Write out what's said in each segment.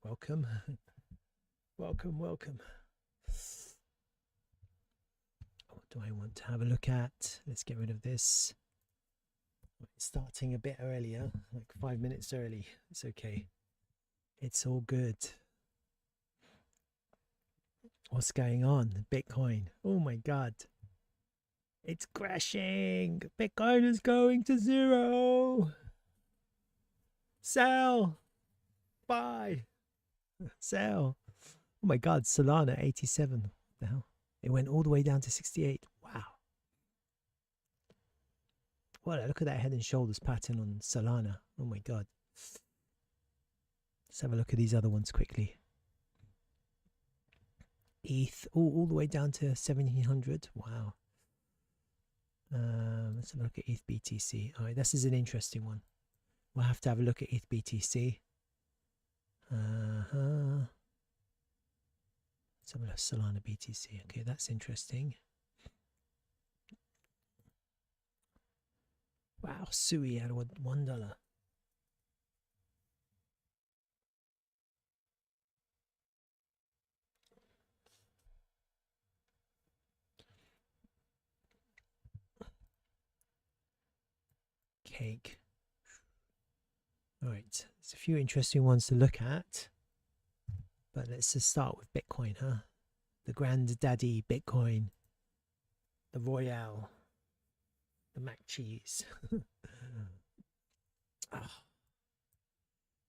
Welcome. Welcome. What do I want to have a look at? Let's get rid of this. It's starting a bit earlier, like 5 minutes early. It's okay. It's all good. What's going on? Bitcoin. Oh my God. It's crashing. Bitcoin is going to zero. Sell. Buy. Sell. Oh my God. Solana 87. What the hell? It went all the way down to 68. Wow. Well, look at that head and shoulders pattern on Solana. Oh my God. Let's have a look at these other ones quickly. ETH, all the way down to 1700. Wow. Let's have a look at ETH BTC. All right, this is an interesting one. We'll have to have a look at ETH BTC. Let's have a look at Solana BTC. Okay, that's interesting. Wow, Sui at $1. Cake. All right, there's a few interesting ones to look at, but let's just start with Bitcoin, huh? The granddaddy Bitcoin, the Royale, the Mac cheese. Oh.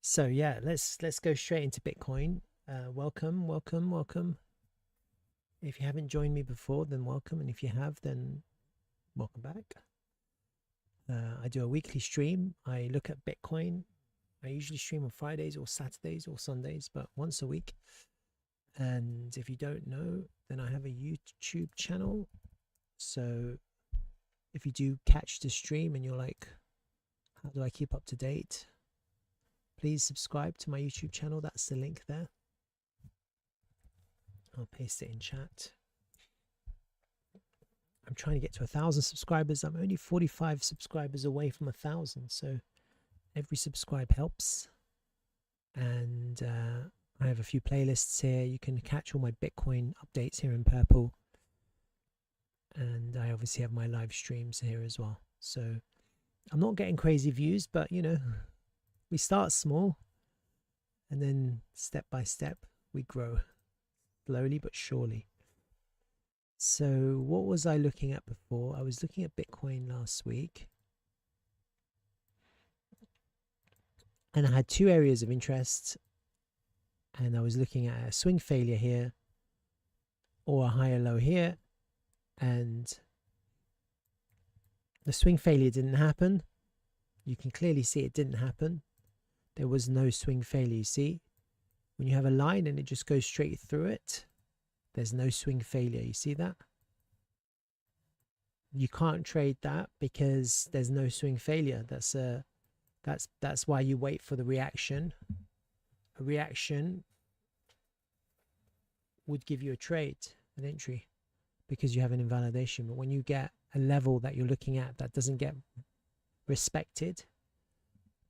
So yeah, let's go straight into Bitcoin. Welcome. If you haven't joined me before, then welcome, and if you have, then welcome back. I do a weekly stream. I look at Bitcoin. I usually stream on Fridays or Saturdays or Sundays, but once a week. And if you don't know, then I have a YouTube channel. So if you do catch the stream and you're like, how do I keep up to date? Please subscribe to my YouTube channel. That's the link there. I'll paste it in chat. I'm trying to get to 1,000 subscribers. I'm only 45 subscribers away from 1,000. So every subscribe helps. And I have a few playlists here. You can catch all my Bitcoin updates here in purple. And I obviously have my live streams here as well. So I'm not getting crazy views, but you know, we start small and then step by step we grow, slowly but surely. So what was I looking at before? I was looking at Bitcoin last week. And I had two areas of interest. And I was looking at a swing failure here or a higher low here. And the swing failure didn't happen. You can clearly see it didn't happen. There was no swing failure. You see, when you have a line and it just goes straight through it, there's no swing failure. You see that? You can't trade that because there's no swing failure. That's why you wait for the reaction. A reaction would give you a trade, an entry, because you have an invalidation. But when you get a level that you're looking at that doesn't get respected,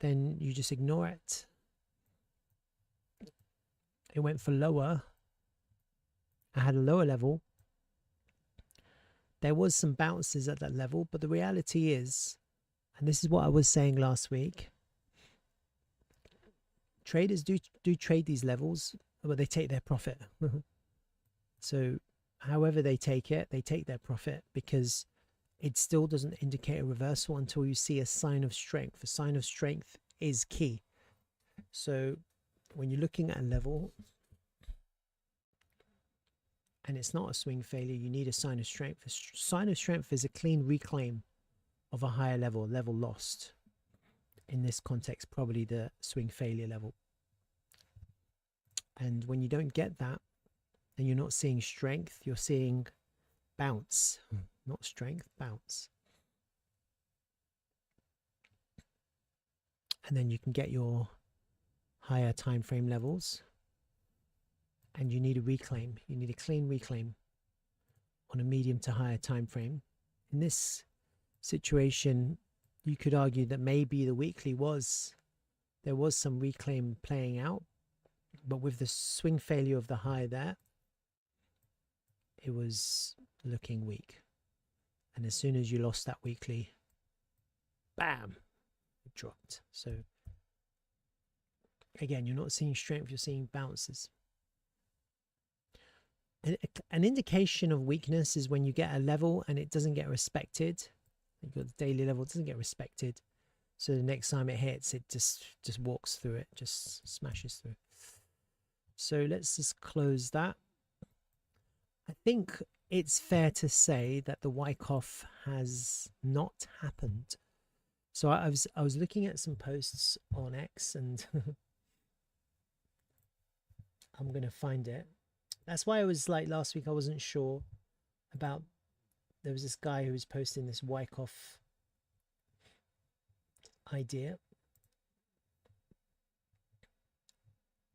then you just ignore it. It went for lower. I had a lower level. There was some bounces at that level, but the reality is, and this is what I was saying last week, traders do trade these levels, but they take their profit. So however they take it, they take their profit, because it still doesn't indicate a reversal until you see a sign of strength. A sign of strength is key. So when you're looking at a level and it's not a swing failure, you need a sign of strength. A sign of strength is a clean reclaim of a higher level lost. In this context, probably the swing failure level. And when you don't get that, then you're not seeing strength, you're seeing bounce. Not strength, bounce. And then you can get your higher time frame levels. And you need a reclaim. You need a clean reclaim on a medium to higher time frame. In this situation, you could argue that maybe the weekly there was some reclaim playing out, But with the swing failure of the high there, it was looking weak. And as soon as you lost that weekly, bam, it dropped. So again, you're not seeing strength, you're seeing bounces. An indication of weakness is when you get a level and it doesn't get respected. You've got the daily level, it doesn't get respected. So the next time it hits, it just walks through it, just smashes through. So let's just close that. I think it's fair to say that the Wyckoff has not happened. So I was looking at some posts on X, and I'm going to find it. That's why I was like last week, I wasn't sure about, there was this guy who was posting this Wyckoff idea.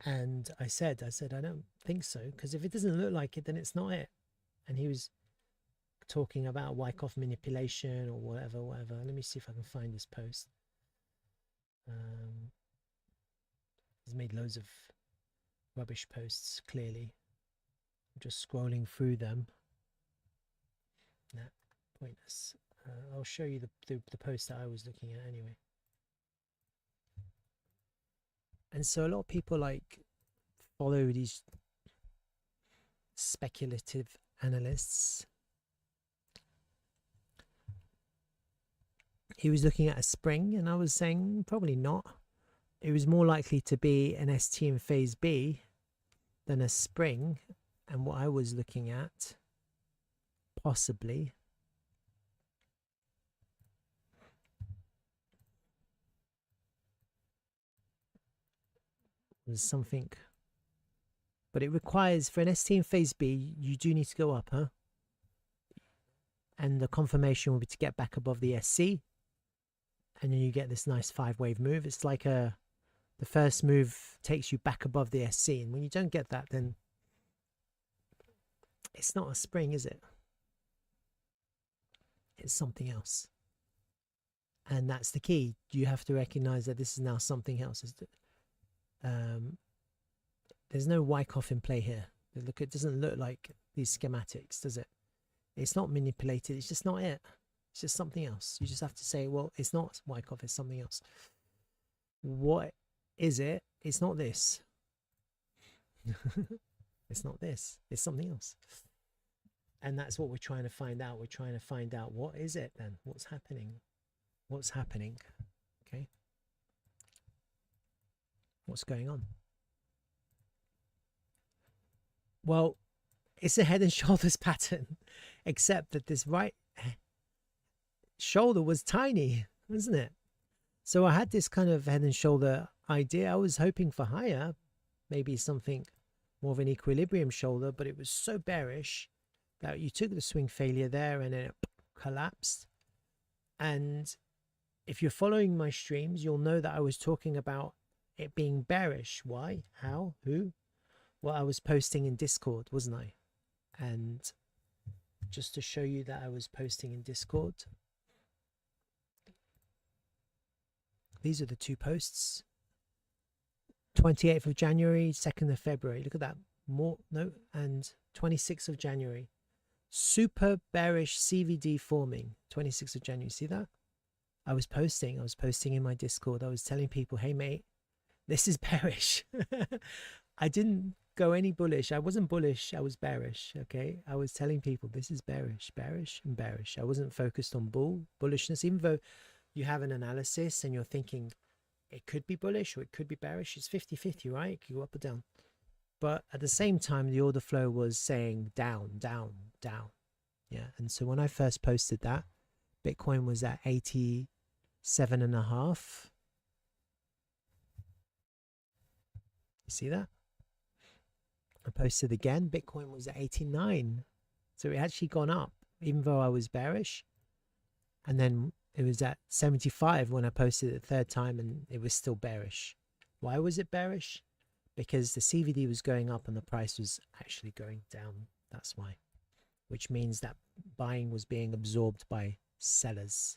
And I said, I don't think so, because if it doesn't look like it, then it's not it. And he was talking about Wyckoff manipulation or whatever. Let me see if I can find this post. He's made loads of rubbish posts, clearly. I'm just scrolling through them. Nah, pointless. I'll show you the post that I was looking at anyway. And so a lot of people like follow these speculative analysts. He was looking at a spring, and I was saying probably not. It was more likely to be an ST in phase B than a spring. And what I was looking at, possibly, was something. But it requires, for an ST in phase B, you do need to go up, huh? And the confirmation will be to get back above the SC. And then you get this nice 5-wave move. It's like the first move takes you back above the SC. And when you don't get that, then it's not a spring, is it? It's something else. And that's the key. You have to recognize that this is now something else. There's no Wyckoff in play here. Look, it doesn't look like these schematics, does it? It's not manipulated. It's just not it. It's just something else. You just have to say, well, it's not Wyckoff, it's something else. What is it? It's not this. It's not this. It's something else. And that's what we're trying to find out. We're trying to find out, what is it then? What's happening? What's happening? Okay. What's going on? Well, it's a head and shoulders pattern, except that this right shoulder was tiny, wasn't it? So I had this kind of head and shoulder idea. I was hoping for higher, maybe something more of an equilibrium shoulder, but it was so bearish that you took the swing failure there and then it collapsed. And if you're following my streams, you'll know that I was talking about it being bearish. Why? How? Who? Well, I was posting in Discord, wasn't I? And just to show you that I was posting in Discord, these are the two posts. 28th of January, 2nd of February. Look at that. More, no, and 26th of January. Super bearish CVD forming. 26th of January. See that? I was posting in my Discord. I was telling people, hey mate, this is bearish. I didn't go any bullish. I wasn't bullish. I was bearish. Okay. I was telling people this is bearish, bearish, and bearish. I wasn't focused on bullishness, even though you have an analysis and you're thinking it could be bullish or it could be bearish. It's 50-50, right? It could go up or down. But at the same time, the order flow was saying down, down, down. Yeah. And so when I first posted that, Bitcoin was at 87.5. You see that? I posted again. Bitcoin was at 89. So it actually gone up, even though I was bearish. And then it was at 75 when I posted it the third time, and it was still bearish. Why was it bearish? Because the CVD was going up and the price was actually going down. That's why. Which means that buying was being absorbed by sellers.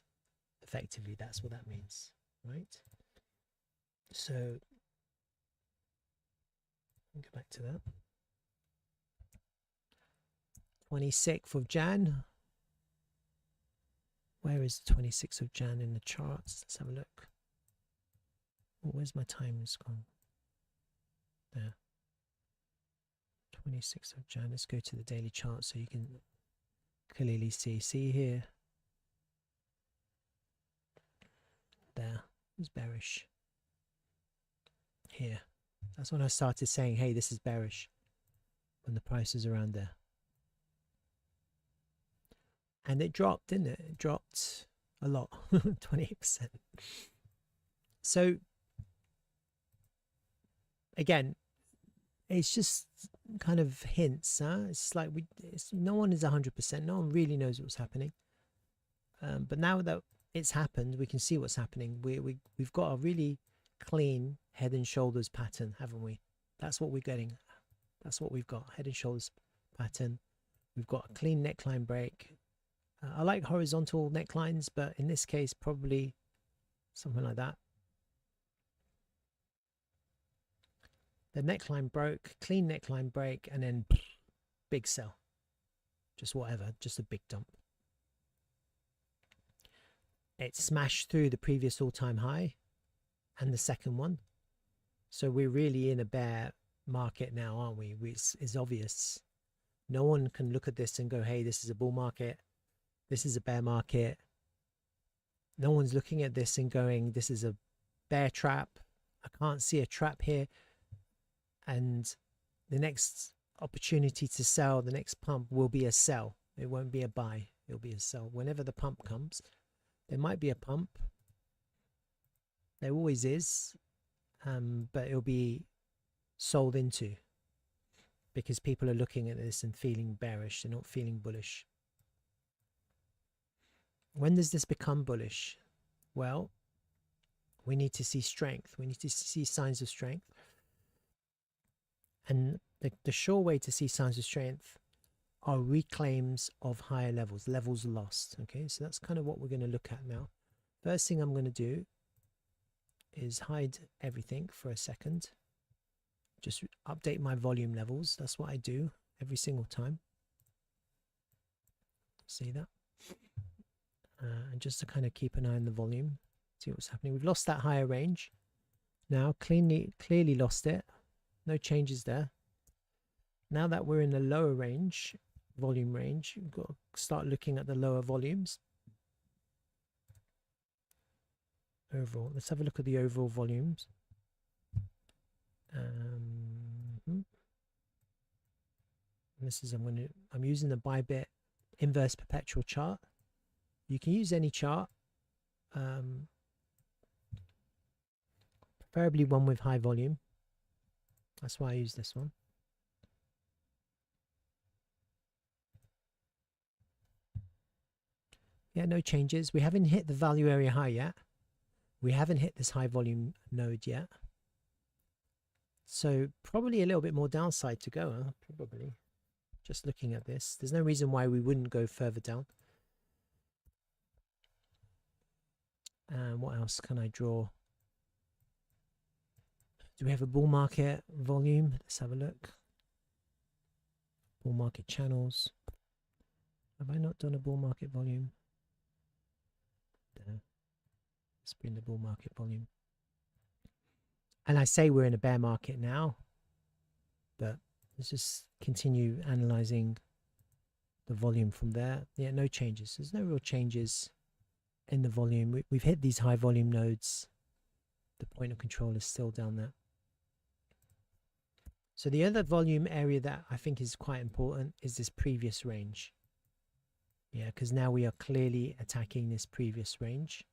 Effectively, that's what that means, right? So Go back to that. 26th of Jan. Where is the 26th of Jan in the charts? Let's have a look. Oh, where's my time? It's gone. There. 26th of Jan. Let's go to the daily chart so you can clearly see. See here. There. It's bearish. Here. That's when I started saying, hey, this is bearish. When the price is around there. And it dropped, didn't it? It dropped a lot. 28%. So, again, it's just kind of hints, huh? It's like no one is 100%. No one really knows what's happening. But now that it's happened, we can see what's happening. We've got a really clean head and shoulders pattern, haven't we? That's what we're getting. That's what we've got. Head and shoulders pattern. We've got a clean neckline break. I like horizontal necklines, but in this case, probably something like that. The neckline broke, clean neckline break, and then big sell. Just whatever, just a big dump. It smashed through the previous all-time high and the second one. So we're really in a bear market now, aren't we? It's obvious. No one can look at this and go, hey, this is a bull market. This is a bear market. No one's looking at this and going, this is a bear trap. I can't see a trap here. And the next opportunity to sell, the next pump will be a sell. It won't be a buy. It'll be a sell. Whenever the pump comes, there might be a pump. There always is. But it'll be sold into because people are looking at this and feeling bearish. They're not feeling bullish. When does this become bullish? Well, we need to see strength. We need to see signs of strength. And the sure way to see signs of strength are reclaims of higher levels, levels lost. Okay, so that's kind of what we're going to look at now. First thing I'm going to do is hide everything for a second. Just update my volume levels. That's what I do every single time. See that? And just to kind of keep an eye on the volume, see what's happening. We've lost that higher range. Now clearly lost it. No changes there. Now that we're in the lower range, volume range, you've got to start looking at the lower volumes. Overall, let's have a look at the overall volumes. This is I'm using the Bybit inverse perpetual chart. You can use any chart, preferably one with high volume. That's why I use this one. Yeah, no changes. We haven't hit the value area high yet. We haven't hit this high volume node yet. So probably a little bit more downside to go, huh? Probably. Just looking at this, there's no reason why we wouldn't go further down. And what else can I draw? Do we have a bull market volume? Let's have a look. Bull market channels. Have I not done a bull market volume? There. Let's bring the bull market volume. And I say we're in a bear market now, but let's just continue analyzing the volume from there. Yeah, no changes. There's no real changes in the volume. We've hit these high volume nodes. The point of control is still down there. So the other volume area that I think is quite important is this previous range. Yeah, because now we are clearly attacking this previous range.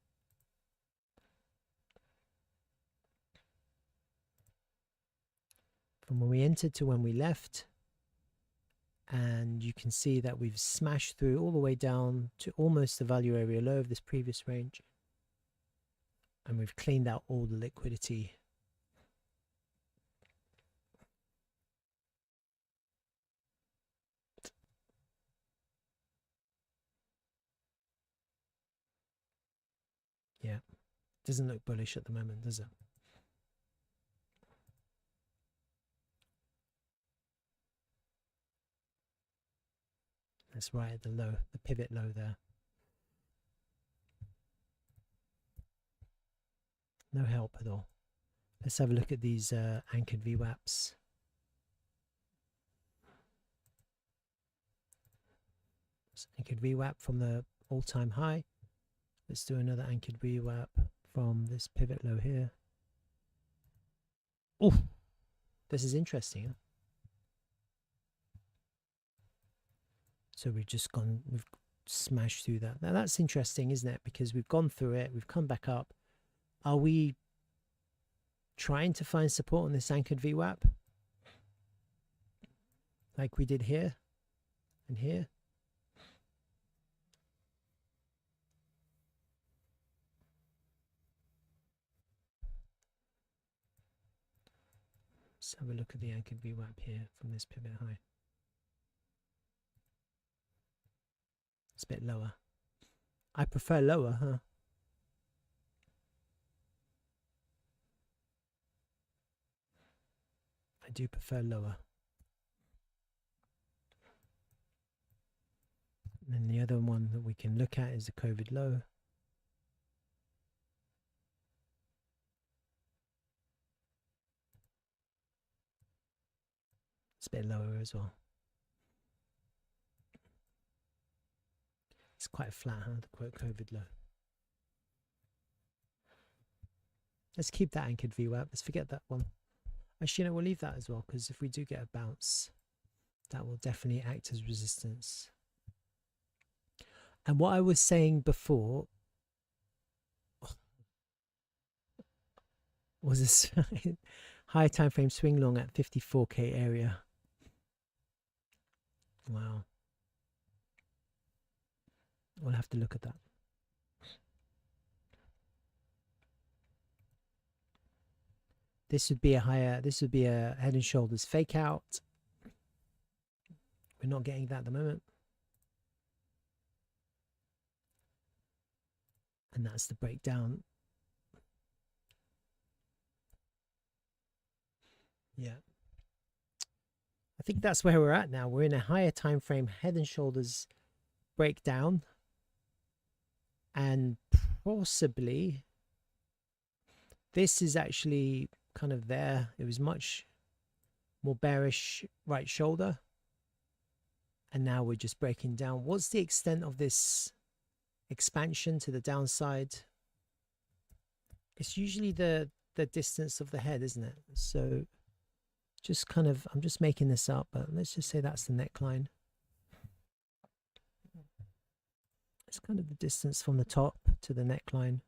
From when we entered to when we left. And you can see that we've smashed through all the way down to almost the value area low of this previous range. And we've cleaned out all the liquidity. Yeah, doesn't look bullish at the moment, does it? That's right at the low, the pivot low there. No help at all. Let's have a look at these anchored VWAPs. Anchored VWAP from the all-time high. Let's do another anchored VWAP from this pivot low here. Oh, this is interesting. Huh? So we've smashed through that. Now that's interesting, isn't it? Because we've gone through it, we've come back up. Are we trying to find support on this anchored VWAP? Like we did here and here? Let's have a look at the anchored VWAP here from this pivot high. It's a bit lower. I prefer lower, huh? I do prefer lower. And then the other one that we can look at is the COVID low. It's a bit lower as well. It's quite flat, huh? The quote COVID low. Let's keep that anchored VWAP. Let's forget that one. Actually, no, we'll leave that as well, because if we do get a bounce, that will definitely act as resistance. And what I was saying before was this high time frame swing long at 54k area. Wow. We'll have to look at that. This would be a head and shoulders fake out. We're not getting that at the moment. And that's the breakdown. Yeah. I think that's where we're at now. We're in a higher time frame head and shoulders breakdown. And possibly this is actually kind of there. It was much more bearish right shoulder. And now we're just breaking down. What's the extent of this expansion to the downside? It's usually the distance of the head, isn't it? So just kind of, I'm just making this up, but let's just say that's the neckline. It's kind of the distance from the top to the neckline.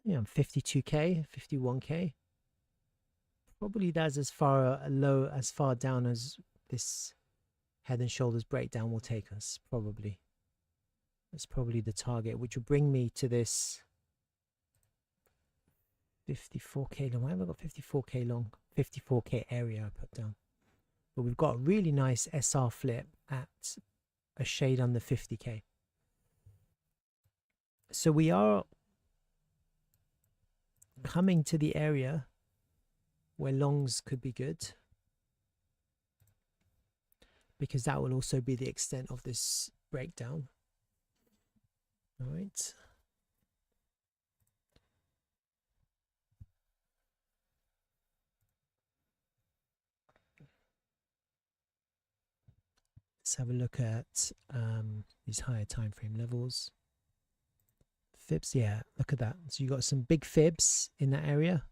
Yeah, I'm 52k, 51k. Probably that's as far down as this head and shoulders breakdown will take us. Probably. That's probably the target, which will bring me to this 54k long. Why have I got 54k long? 54k area I put down. But we've got a really nice SR flip at a shade under 50k. So we are coming to the area where longs could be good, because that will also be the extent of this breakdown. All right. Let's have a look at these higher time frame levels. Fibs, yeah, look at that. So you got some big fibs in that area,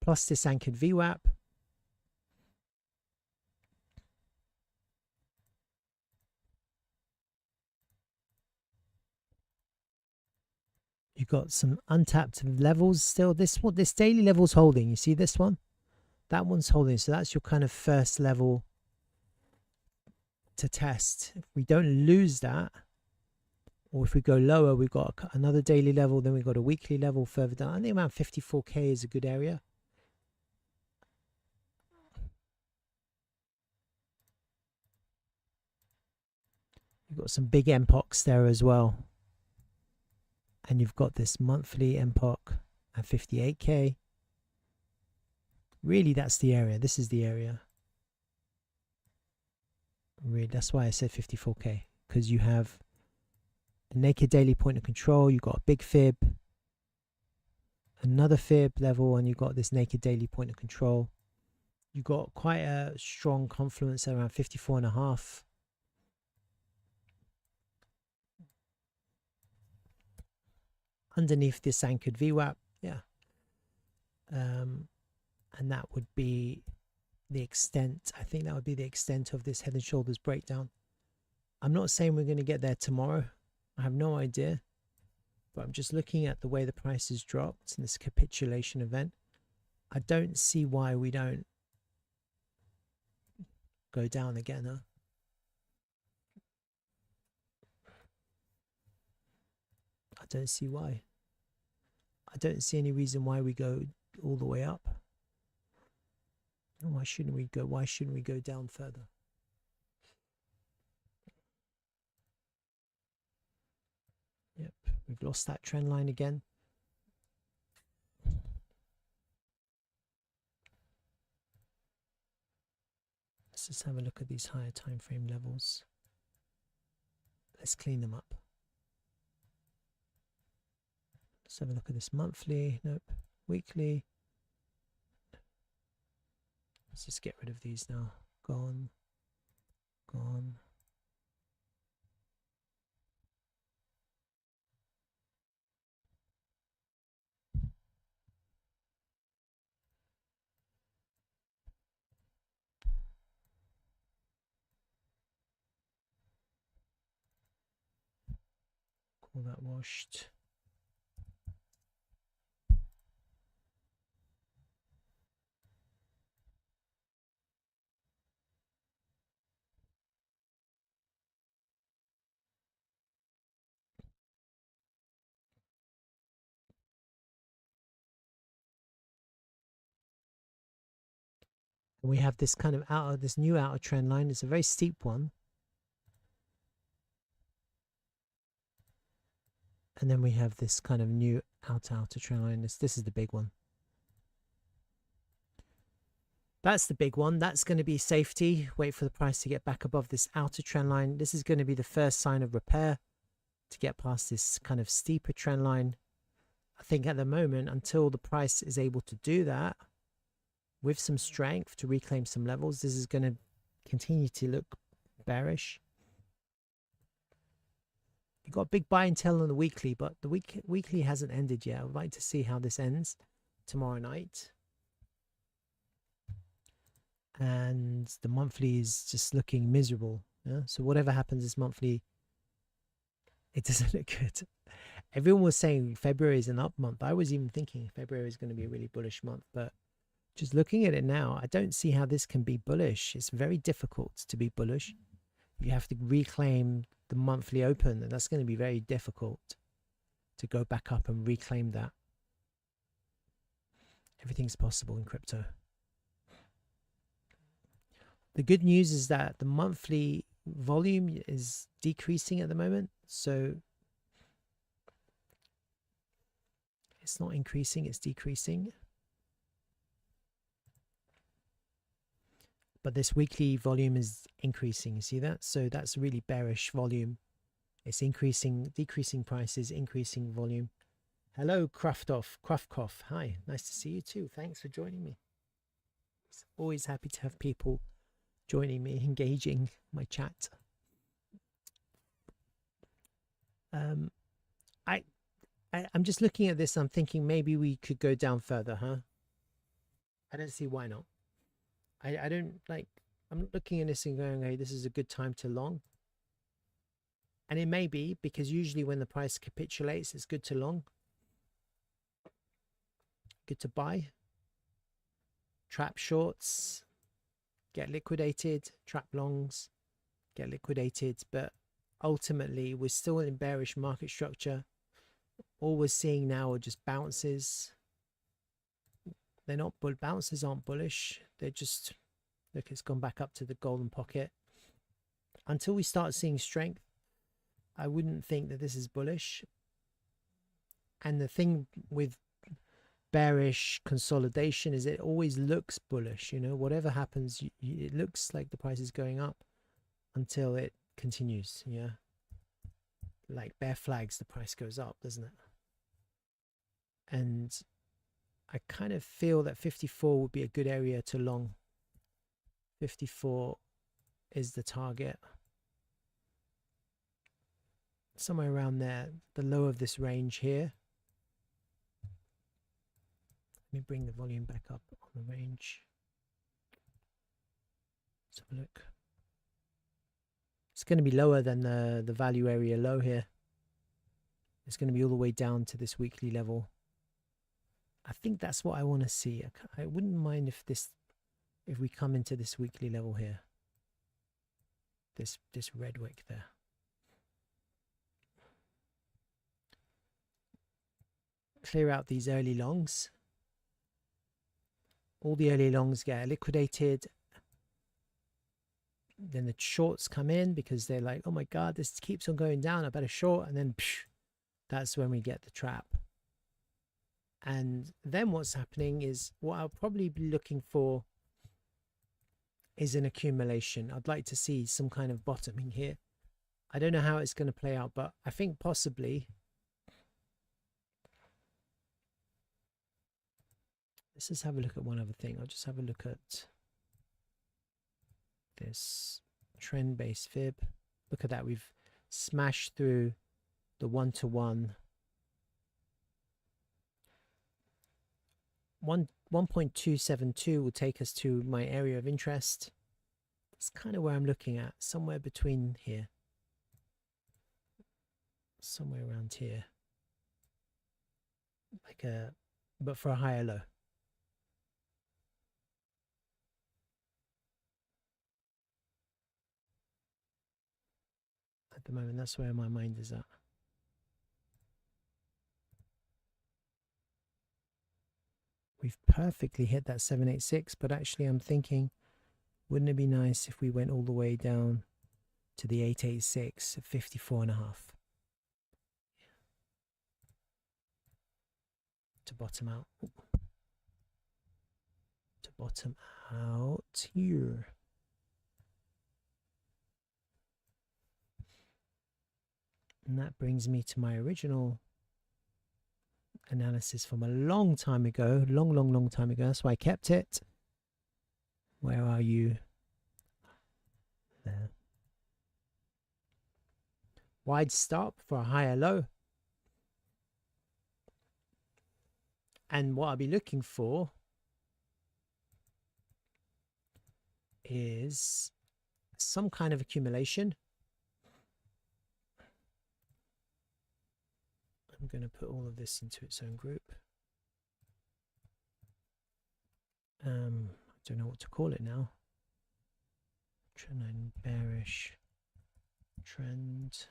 plus this anchored VWAP. You've got some untapped levels still. This daily level's holding. You see this one? That one's holding. So that's your kind of first level to test. If we don't lose that, or if we go lower, we've got another daily level, then we've got a weekly level further down. I think around 54k is a good area. You've got some big MPOCs there as well. And you've got this monthly MPOC at 58k. Really, that's the area. This is the area. Really, that's why I said 54k, because you have the naked daily point of control, you got a big fib, another fib level, and you got this naked daily point of control. You got quite a strong confluence around 54.5. Underneath this anchored VWAP, yeah. And that would be the extent. I think that would be the extent of this head and shoulders breakdown. I'm not saying we're going to get there tomorrow. I have no idea. But I'm just looking at the way the price has dropped in this capitulation event. I don't see why we don't go down again, huh? I don't see why. I don't see any reason why we go all the way up. Why shouldn't we go? Why shouldn't we go down further? Yep, we've lost that trend line again. Let's just have a look at these higher time frame levels. Let's clean them up. Let's have a look at this monthly. Nope. Weekly. Let's just get rid of these now. Gone. Gone. Call that washed. And we have this kind of this new outer trend line. It's a very steep one. And then we have this kind of new outer trend line. This is the big one. That's the big one. That's going to be safety. Wait for the price to get back above this outer trend line. This is going to be the first sign of repair to get past this kind of steeper trend line. I think at the moment, until the price is able to do that with some strength to reclaim some levels, this is going to continue to look bearish. You've got a big buy and tail on the weekly, but the weekly hasn't ended yet. I would like to see how this ends tomorrow night. And the monthly is just looking miserable. Yeah? So whatever happens this monthly, it doesn't look good. Everyone was saying February is an up month. I was even thinking February is going to be a really bullish month, but just looking at it now, I don't see how this can be bullish. It's very difficult to be bullish. You have to reclaim the monthly open, and that's going to be very difficult to go back up and reclaim that. Everything's possible in crypto. The good news is that the monthly volume is decreasing at the moment, so it's not increasing, it's decreasing. But this weekly volume is increasing. You see that? So that's really bearish volume. It's increasing, decreasing prices, increasing volume. Hello, Crufkoff. Hi, nice to see you too. Thanks for joining me. It's always happy to have people joining me, engaging my chat. I'm just looking at this. I'm thinking maybe we could go down further, huh? I don't see why not. I don't like, I'm looking at this and going, hey, this is a good time to long. And it may be, because usually when the price capitulates, it's good to long. Good to buy. Trap shorts, get liquidated. Trap longs, get liquidated. But ultimately, we're still in bearish market structure. All we're seeing now are just bounces. They're not bounces aren't bullish. They're just, look, it's gone back up to the golden pocket. Until we start seeing strength, I wouldn't think that this is bullish. And the thing with bearish consolidation is it always looks bullish. You know, whatever happens, it looks like the price is going up until it continues. Yeah, like bear flags, the price goes up, doesn't it? And I kind of feel that 54 would be a good area to long. 54 is the target. Somewhere around there, the low of this range here. Let me bring the volume back up on the range. Let's have a look. It's going to be lower than the value area low here. It's going to be all the way down to this weekly level. I think that's what I want to see. I wouldn't mind if we come into this weekly level here. This red wick there. Clear out these early longs. All the early longs get liquidated. Then the shorts come in because they're like, oh my God, this keeps on going down. I better short. And then psh, that's when we get the trap. And then what's happening is what I'll probably be looking for is an accumulation. I'd like to see some kind of bottoming here. I don't know how it's going to play out, but I think possibly. Let's just have a look at one other thing. I'll just have a look at this trend-based fib. Look at that. We've smashed through the 1-to-1. 1.272 will take us to my area of interest. That's kind of where I'm looking at. Somewhere between here. Somewhere around here. But for a higher low. At the moment, that's where my mind is at. We've perfectly hit that 786, but actually I'm thinking, wouldn't it be nice if we went all the way down to the 886 at 54.5 to bottom out? To bottom out here. And that brings me to my original analysis from a long time ago. Long time ago. That's why I kept it. Where are you? There. Wide stop for a higher low. And what I'll be looking for is some kind of accumulation. I'm going to put all of this into its own group. I don't know what to call it now. Trend line bearish trend.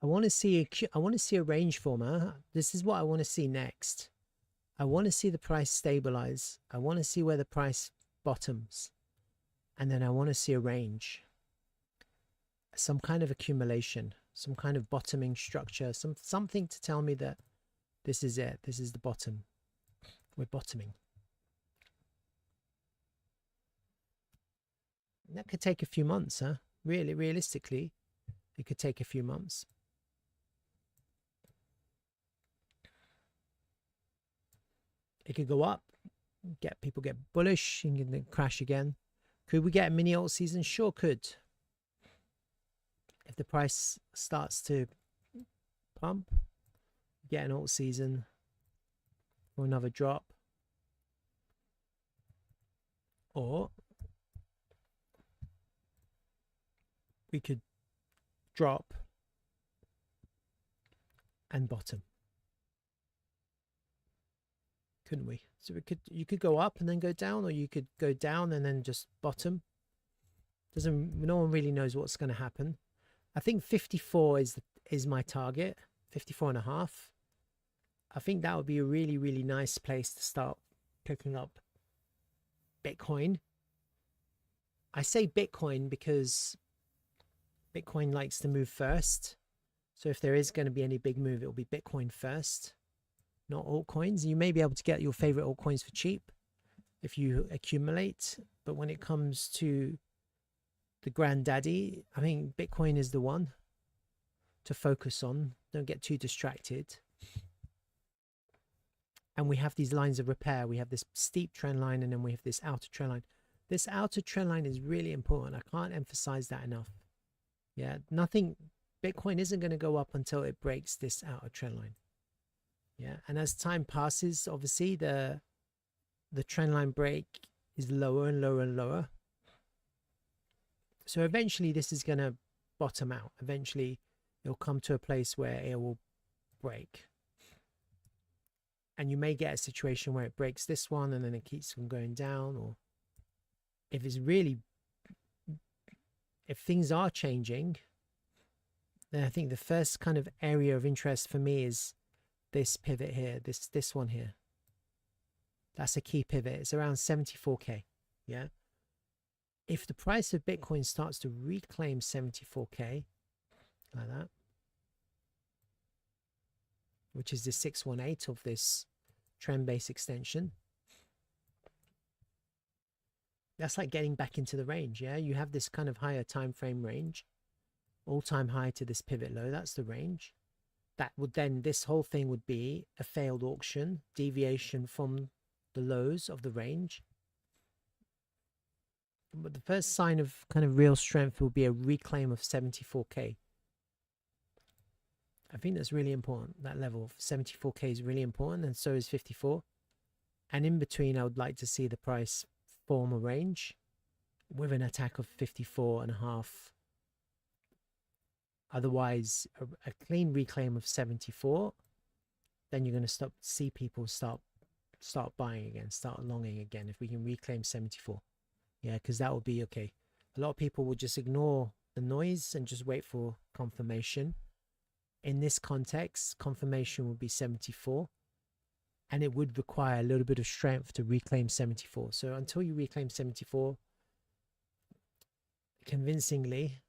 I want to see a range former. This is what I want to see next. I want to see the price stabilize. I want to see where the price bottoms. And then I want to see a range. Some kind of accumulation, some kind of bottoming structure, something to tell me that this is it. This is the bottom. We're bottoming. And that could take a few months, huh? Really, realistically, it could take a few months. It could go up, people get bullish, and then crash again. Could we get a mini alt season? Sure could. If the price starts to pump, get an alt season or another drop. Or we could drop and bottom. Couldn't we? So you could go up and then go down, or you could go down and then just bottom. No one really knows what's going to happen. I think 54 is my target, 54.5. I think that would be a really, really nice place to start picking up Bitcoin. I say Bitcoin because Bitcoin likes to move first. So if there is going to be any big move, it will be Bitcoin first, not altcoins. You may be able to get your favorite altcoins for cheap if you accumulate. But when it comes to the granddaddy, I think Bitcoin is the one to focus on. Don't get too distracted. And we have these lines of repair. We have this steep trend line, and then we have this outer trend line. This outer trend line is really important. I can't emphasize that enough. Yeah, nothing, Bitcoin isn't going to go up until it breaks this outer trend line. Yeah, and as time passes, obviously the trend line break is lower and lower and lower. So eventually this is going to bottom out. Eventually it'll come to a place where it will break. And you may get a situation where it breaks this one and then it keeps on going down. Or if it's really, if things are changing, then I think the first kind of area of interest for me is this pivot here, this one here. That's a key pivot. It's around 74k. Yeah. If the price of Bitcoin starts to reclaim 74k, like that, which is the 618 of this trend-based extension, that's like getting back into the range. Yeah, you have this kind of higher time frame range, all-time high to this pivot low. That's the range. That would then, this whole thing would be a failed auction, deviation from the lows of the range. But the first sign of kind of real strength will be a reclaim of 74k. I think that's really important. That level of 74k is really important, and so is 54. And in between, I would like to see the price form a range with an attack of 54.5. Otherwise, a clean reclaim of 74, then you're going to see people start buying again, start longing again. If we can reclaim 74, yeah, because that will be okay. A lot of people will just ignore the noise and just wait for confirmation. In this context, confirmation would be 74, and it would require a little bit of strength to reclaim 74. So until you reclaim 74 convincingly,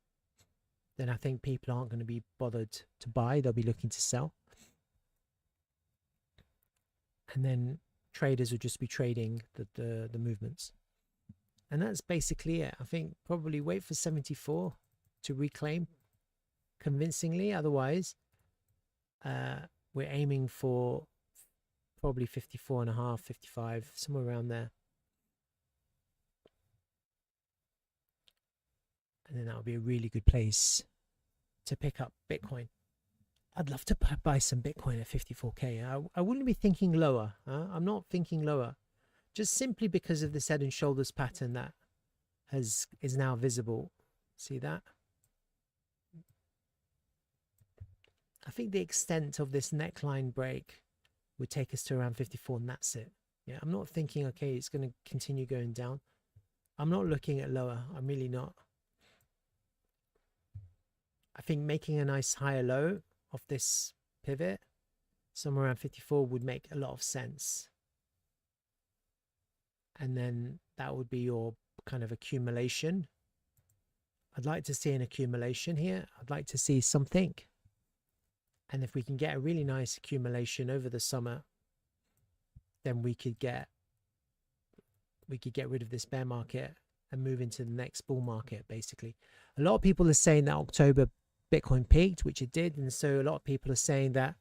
then I think people aren't going to be bothered to buy. They'll be looking to sell. And then traders will just be trading the movements. And that's basically it. I think probably wait for 74 to reclaim convincingly. Otherwise, we're aiming for probably 54.5, 55, somewhere around there. And then that would be a really good place to pick up Bitcoin. I'd love to buy some Bitcoin at 54k. I wouldn't be thinking lower. I'm not thinking lower, just simply because of this head and shoulders pattern that is now visible. See that? I think the extent of this neckline break would take us to around 54, and that's it. Yeah, I'm not thinking, okay, it's going to continue going down. I'm not looking at lower. I'm really not. I think making a nice higher low of this pivot somewhere around 54 would make a lot of sense. And then that would be your kind of accumulation. I'd like to see an accumulation here. I'd like to see something. And if we can get a really nice accumulation over the summer, then we could get rid of this bear market and move into the next bull market, basically. A lot of people are saying that October Bitcoin peaked, which it did. And so a lot of people are saying that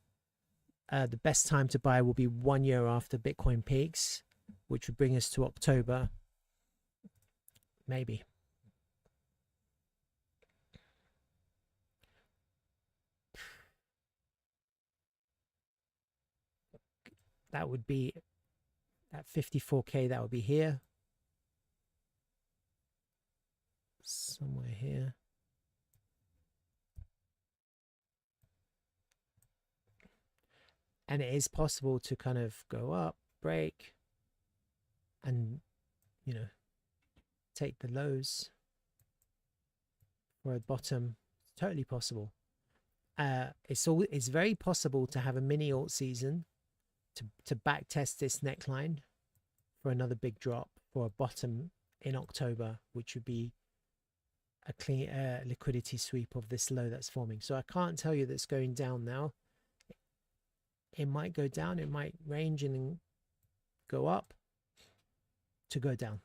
the best time to buy will be 1 year after Bitcoin peaks, which would bring us to October. Maybe. That would be at 54k. That would be here. Somewhere here. And it is possible to kind of go up, break, and, you know, take the lows for a bottom. It's totally possible. It's very possible to have a mini alt season to back test this neckline for another big drop for a bottom in October, which would be a clean liquidity sweep of this low that's forming. So I can't tell you that's going down now. It might go down, it might range and then go up to go down.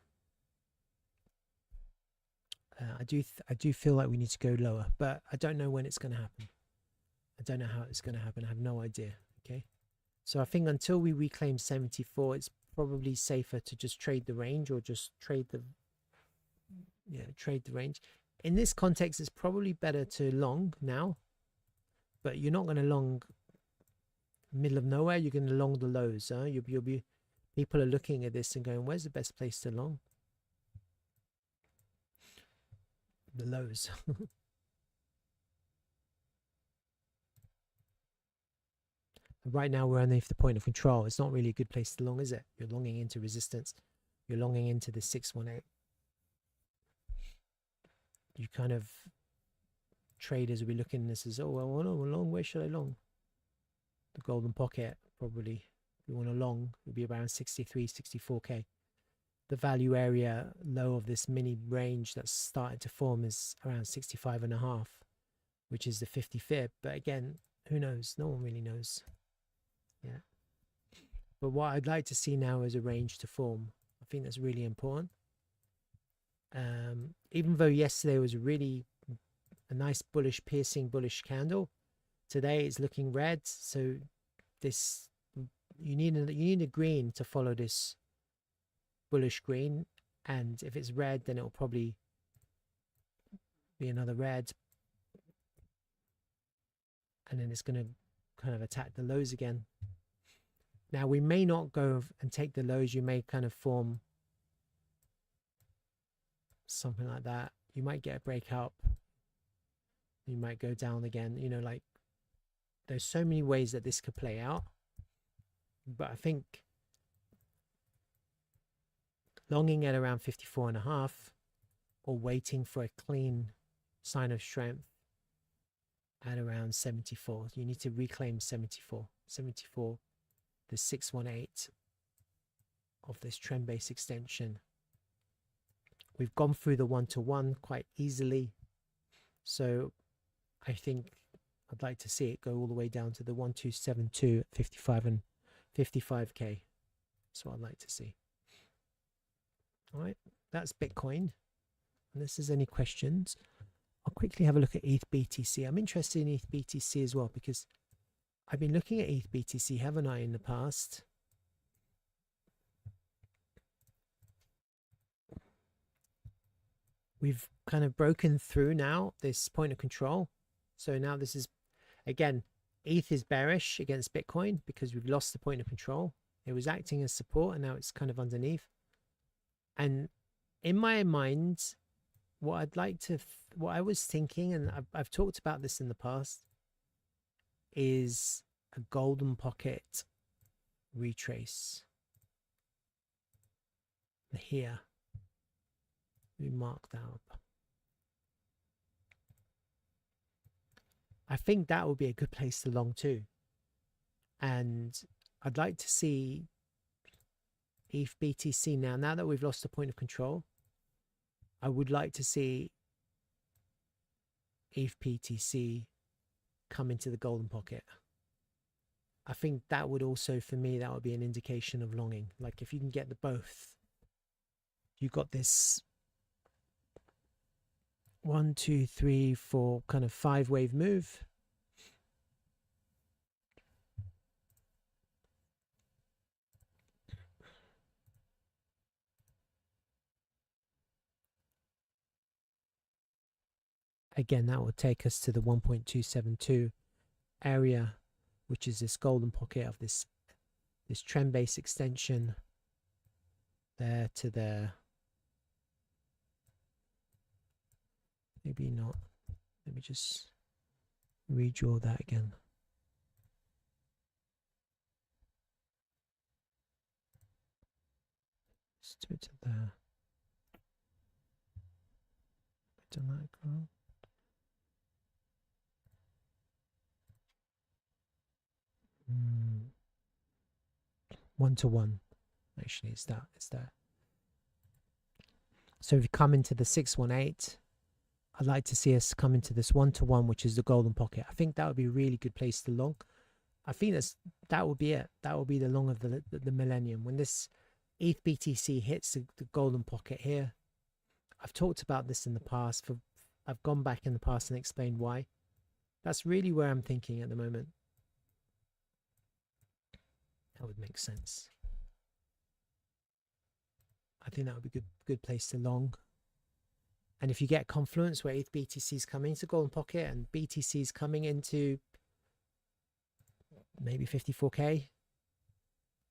I do feel like we need to go lower, but I don't know when it's going to happen. I don't know how it's going to happen. I have no idea. Okay, so I think until we reclaim 74, it's probably safer to just trade the range, or just trade the range. In this context, it's probably better to long now, but you're not going to long middle of nowhere. You're going to long the lows. You'll be, people are looking at this and going, where's the best place to long? The lows. Right now we're underneath the point of control. It's not really a good place to long, is it? You're longing into resistance. You're longing into the 618. You kind of, traders will be looking at this as, oh, well, we're long. Where should I long? The golden pocket, probably. If you want to long, it would be around 63, 64k. The value area low of this mini range that's started to form is around 65.5, which is the 50 fib. But again, who knows? No one really knows. Yeah. But what I'd like to see now is a range to form. I think that's really important. Even though yesterday was really a nice bullish, piercing bullish candle, today it's looking red. So this, you need a green to follow this bullish green, and if it's red, then it will probably be another red, and then it's going to kind of attack the lows again. Now we may not go and take the lows. You may kind of form something like that. You might get a breakout. You might go down again. You know, like, there's so many ways that this could play out, but I think longing at around 54.5, or waiting for a clean sign of strength at around 74. You need to reclaim 74. The 618 of this trend base extension. We've gone through the 1-to-1 quite easily, so I think I'd like to see it go all the way down to the 1272 at 55 and 55k. That's what I'd like to see. All right, that's Bitcoin. Unless there's any questions, I'll quickly have a look at ETH BTC. I'm interested in ETH BTC as well, because I've been looking at ETH BTC, haven't I, in the past? We've kind of broken through now this point of control. So now this is, again, ETH is bearish against Bitcoin because we've lost the point of control. It was acting as support, and now it's kind of underneath. And in my mind, what I was thinking, and I've talked about this in the past, is a golden pocket retrace here. We mark that up. I think that would be a good place to long too. And I'd like to see ETH BTC now that we've lost the point of control. I would like to see ETH BTC come into the golden pocket. I think that would also, for me, that would be an indication of longing. Like, if you can get the both, you got this 1, 2, 3, 4 kind of 5-wave move. Again, that will take us to the 1.272 area, which is this golden pocket of this trend base extension there to there. Maybe not. Let me just redraw that again. Let's do it to there. Done that, girl. One to one. Actually, it's that. So if you come into the 618, I'd like to see us come into this 1-to-1, which is the golden pocket. I think that would be a really good place to long. I think that will be it. That will be the long of the millennium. When this ETH BTC hits the golden pocket here, I've talked about this in the past. I've gone back in the past and explained why. That's really where I'm thinking at the moment. That would make sense. I think that would be a good place to long. And if you get Confluence where ETH BTC is coming into golden pocket and BTC is coming into maybe 54k,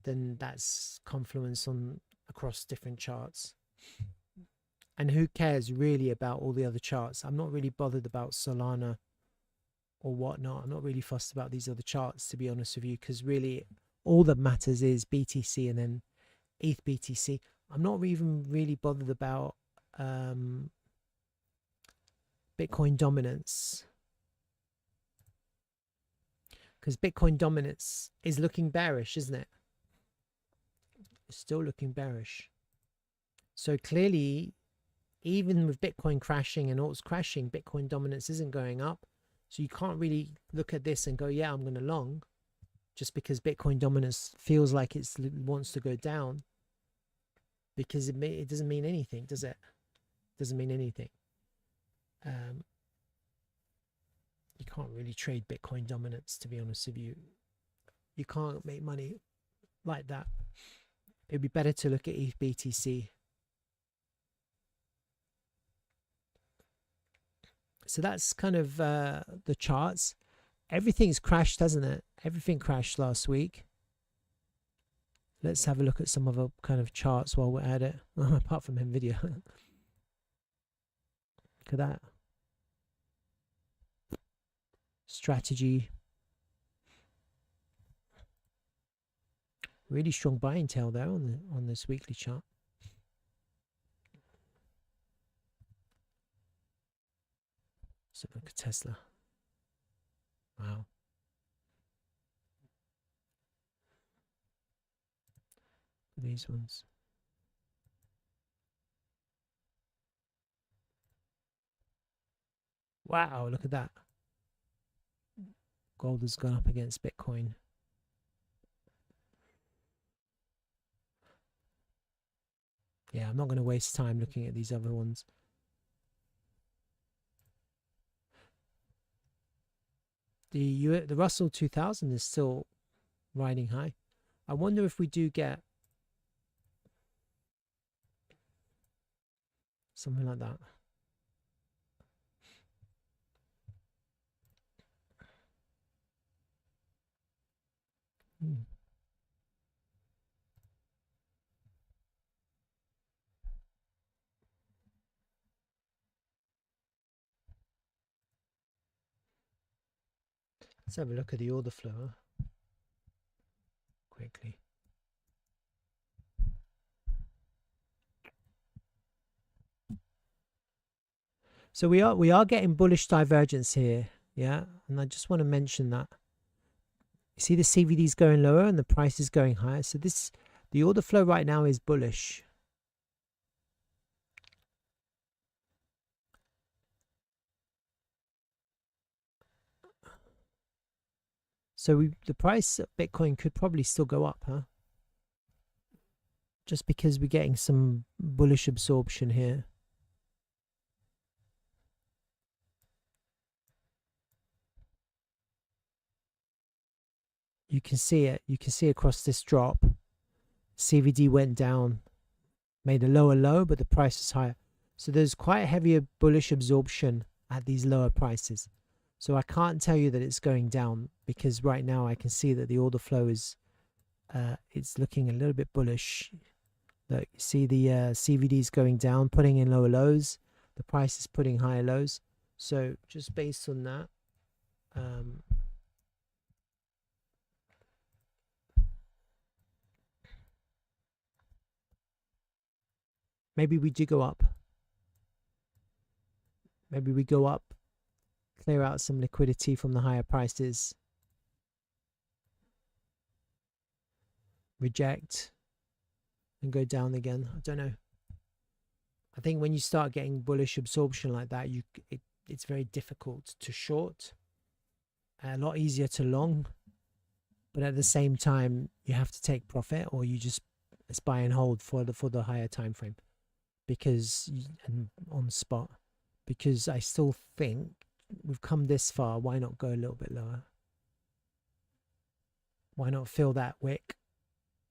then that's Confluence on across different charts. And who cares really about all the other charts? I'm not really bothered about Solana or whatnot. I'm not really fussed about these other charts, to be honest with you, because really all that matters is BTC and then ETH BTC. I'm not even really bothered about Bitcoin dominance, because Bitcoin dominance is looking bearish, isn't it? It's still looking bearish. So clearly, even with Bitcoin crashing and alts crashing, Bitcoin dominance isn't going up. So you can't really look at this and go, yeah, I'm going to long, just because Bitcoin dominance feels like it wants to go down, because it doesn't mean anything, does it? It doesn't mean anything. You can't really trade Bitcoin dominance, to be honest with you. You can't make money like that. It'd be better to look at ETH BTC. So that's kind of the charts. Everything's crashed, hasn't it? Everything crashed last week. Let's have a look at some other kind of charts while we're at it. Apart from NVIDIA. Look at that. Strategy. Really strong buying tail there on this weekly chart. So look at Tesla. Wow. These ones. Wow, look at that. Gold has gone up against Bitcoin. Yeah, I'm not going to waste time looking at these other ones. The Russell 2000 is still riding high. I wonder if we do get something like that. Let's have a look at the order flow quickly. So we are getting bullish divergence here, yeah, and I just want to mention that. You see the CVD's going lower and the price is going higher. So the order flow right now is bullish. So the price of Bitcoin could probably still go up, huh? Just because we're getting some bullish absorption here. You can see it. You can see across this drop. CVD went down, made a lower low, but the price is higher. So there's quite a heavier bullish absorption at these lower prices. So I can't tell you that it's going down, because right now I can see that the order flow is it's looking a little bit bullish. Look, you see the CVD is going down, putting in lower lows. The price is putting higher lows. So just based on that, maybe we do go up. Maybe we go up, clear out some liquidity from the higher prices, reject, and go down again. I don't know. I think when you start getting bullish absorption like that, it's very difficult to short, a lot easier to long, but at the same time you have to take profit, or it's buy and hold for the higher time frame, and on spot, because I still think we've come this far. Why not go a little bit lower? Why not fill that wick,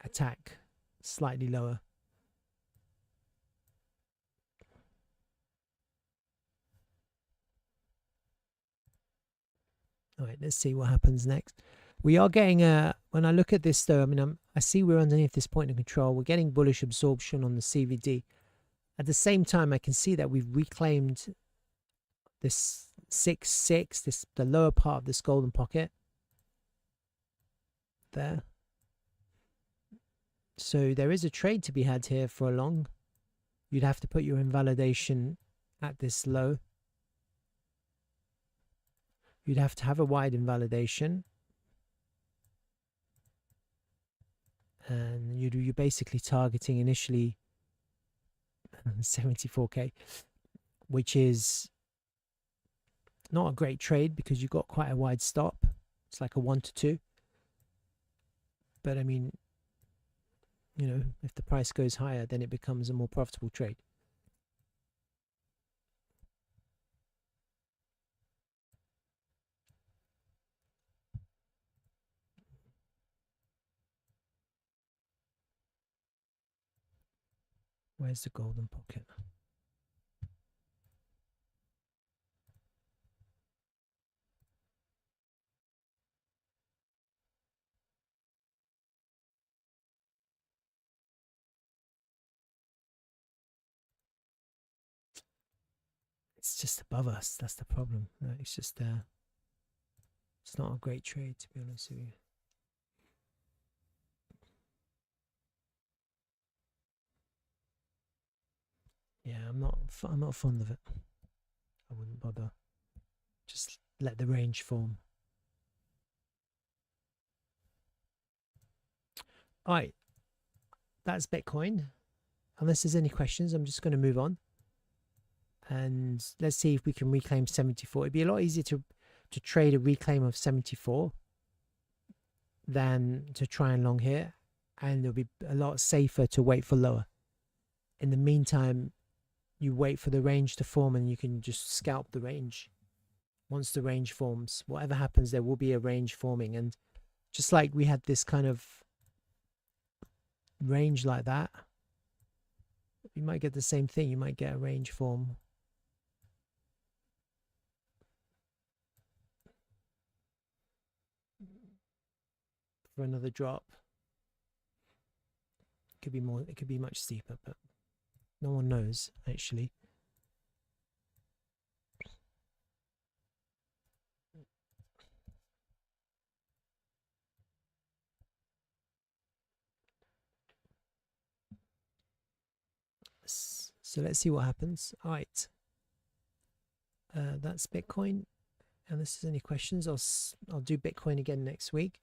attack slightly lower? All right, let's see what happens next. We are getting when I look at this though, I mean, I see we're underneath this point of control. We're getting bullish absorption on the CVD. At the same time, I can see that we've reclaimed this 6-6, the lower part of this golden pocket there. So there is a trade to be had here for a long. You'd have to put your invalidation at this low. You'd have to have a wide invalidation, and you're basically targeting initially 74k, which is not a great trade because you've got quite a wide stop. It's like a 1 to 2. But I mean, you know, if the price goes higher, then it becomes a more profitable trade. Where's the golden pocket? It's just above us. That's the problem. It's just it's not a great trade, to be honest with you. Yeah, I'm not fond of it. I wouldn't bother. Just let the range form. All right, that's Bitcoin. Unless there's any questions, I'm just going to move on. And let's see if we can reclaim 74. It'd be a lot easier to trade a reclaim of 74 than to try and long here. And it'll be a lot safer to wait for lower. In the meantime, you wait for the range to form and you can just scalp the range. Once the range forms, whatever happens, there will be a range forming. And just like we had this kind of range like that, you might get the same thing. You might get a range form. For another drop. Could be more, it could be much steeper, but no one knows actually. So let's see what happens. All right, that's Bitcoin. Unless there's any questions, I'll do Bitcoin again next week.